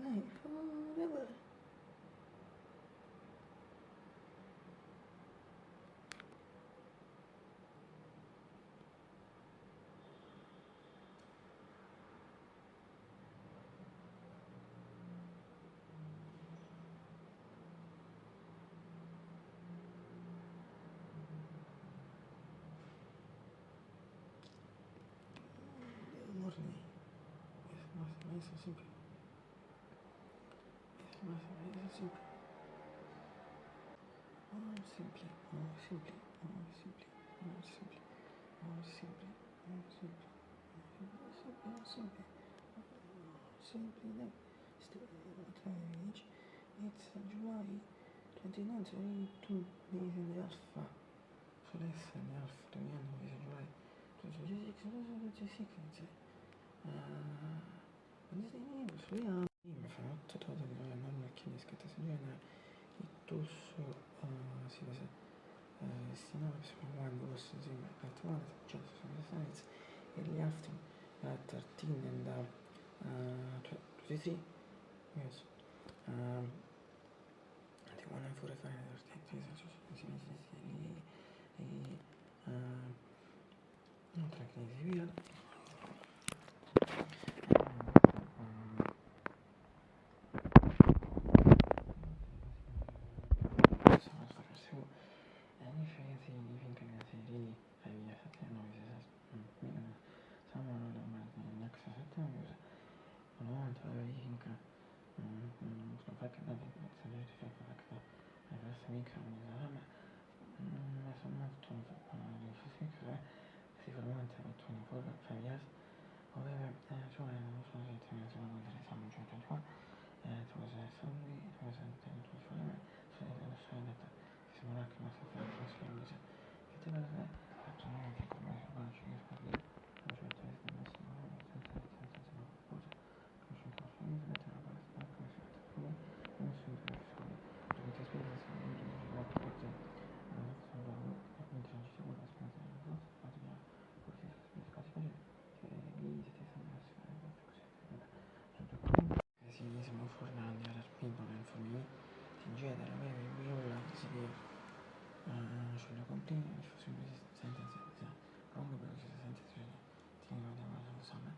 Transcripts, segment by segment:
night forever. Morning. Es más simple. Es más simple. More simple. More simple. More simple. More simple. More simple. More simple. More simple. Simply like still age. It's July 29th, 2 days in the alpha. So let's say the alpha to the end of July 26. Wednesday name sulla fra 8 totali non macchine scatte segnale i tusso si vede stiamo one was at one just from the sides and the after 13 and 23 yes the one and 45 non tra che via sulla continua diffusione di sentenze comunque però ci sono sentenze tieni insomma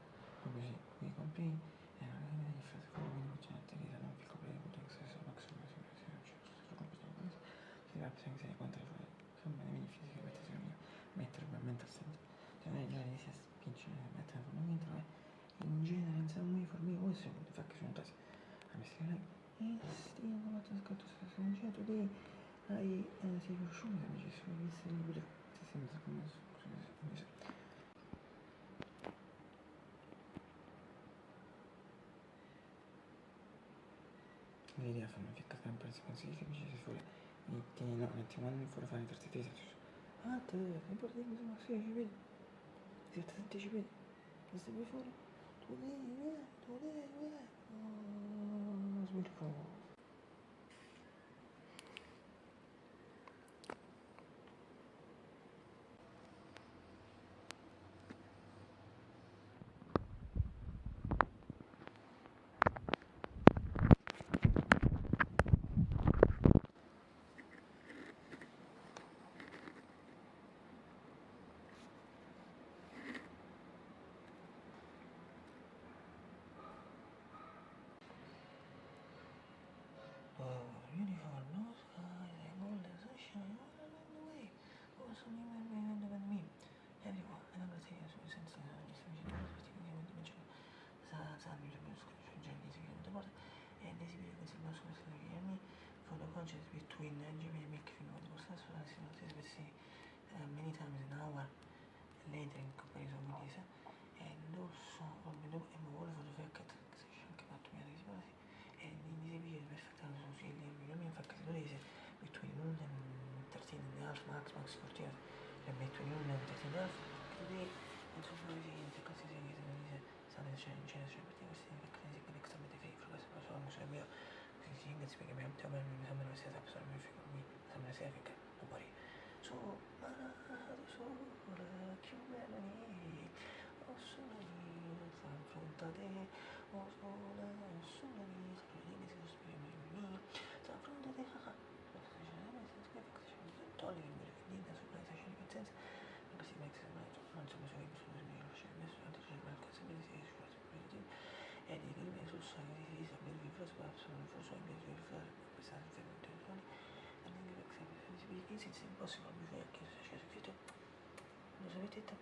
così i compagni e la linea di frase come minimo c'è che non piccolo per il stesso maximum si va senza i contro insomma le mini fisiche mettere veramente al centro cioè non è già si spinge mettere fondamento in genere insomma uniformi o se non fa che sono tasi a mestiere e stiamo molto scatto se non c'è lì hai sei conosciuto amici sono visti libri si sente come l'idea fa una fitta sempre si consigli che ci si fuori metti no metti un anno fuori fare 33 esercizi te è importante insomma sì ci vedi si anticipi e se vuoi fuori tu devi sviluppo uniform, no sky, the golden sunshine all along the way. Also, you might remember with me. Everyone, another thing is we sense the dimension. Sanno il muscolo, cioè si vede da parte e l'esibire con il muscolo si vede for the conscious between Jimmy and Mick fino al stesso many times an hour later in comparison with this and also and more for the fact che si anche fatto mia risposta e l'invisibile perfettamente sul mi fa che between 1 and 13 and a half max 14 and between 1 and 13 and a half quindi insomma si così c'è perché questi meccanici che estremamente fake questo però sono cioè mio si inizia perché mi sembra sia sempre mi sembra sia che nobody so chiudermi o solo affrontate o solo since impossible before your kids such as if you do. Lo sapete,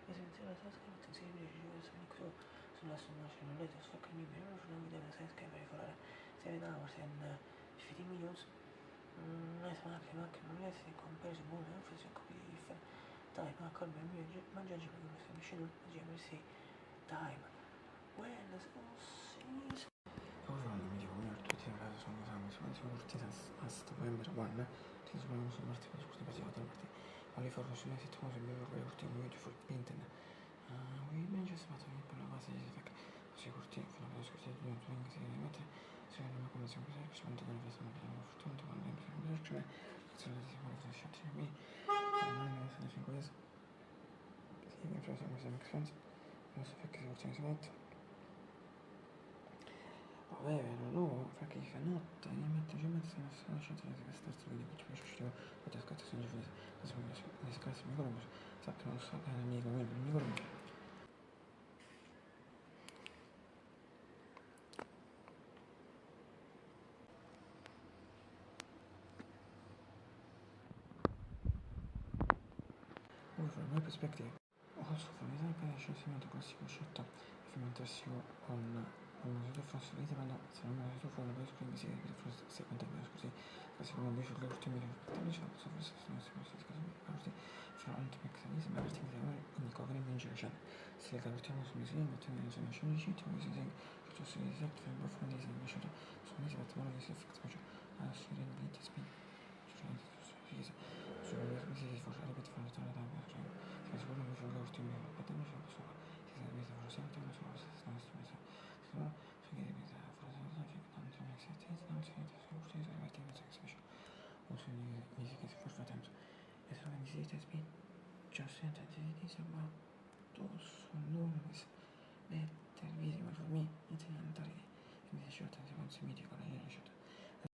la selezione della tasca, l'attenzione di ricevere sonico sulla sommazione non later so can be mirror from the sense can be for 7 hours and 50 minutes. Nice mark non è se comparison more emphasis on copy different time ma col mio mangiare per questo machine GMC time when the sees Overall, mi dico, io tutti in casa sono siamo partiti a novembre 1, ti sono partiti per questa partita da parte. Alle forze sulle settimane sempre per cortino video for Pinten. We managed to per la base di effect. Così cortino, fa la scorsa di un swing si deve mettere. Se non come sempre per quanto che ne facciamo per la fortuna quando è per l'esercizio. Se la si vuole fare shot di me. Non è se 5 years. Sì, mi fa sempre sempre expense. Non so perché si mette. Vabbè, no, perché si notte, io metto sono lasciato la terza video che ci piace uscire, poi ascolta sono giù, adesso mi scarso il microfono, sappi non so, è un amico mio, il microfono. From my perspective, also from his operation, classical shot, fermentation on the first later and ceramica su fuoco per spremi si vede per seconda vez così secondo me sulle ultime diciamo so forse così fra un meccanismo everything there in the cognitive injection se la partiamo su misure mettiamo in zona scientifica come si dice tutto si esatto per profondire invece sono si fatto male si effetto a scegliere il limite spin si forse ripete fra la tavola si sicuro che sulle ultime patene si vede forse sempre una sola si sta also music is for times as long as it has been just sent that it is about those who know is better video for me it's an entire in the short and the media con la shot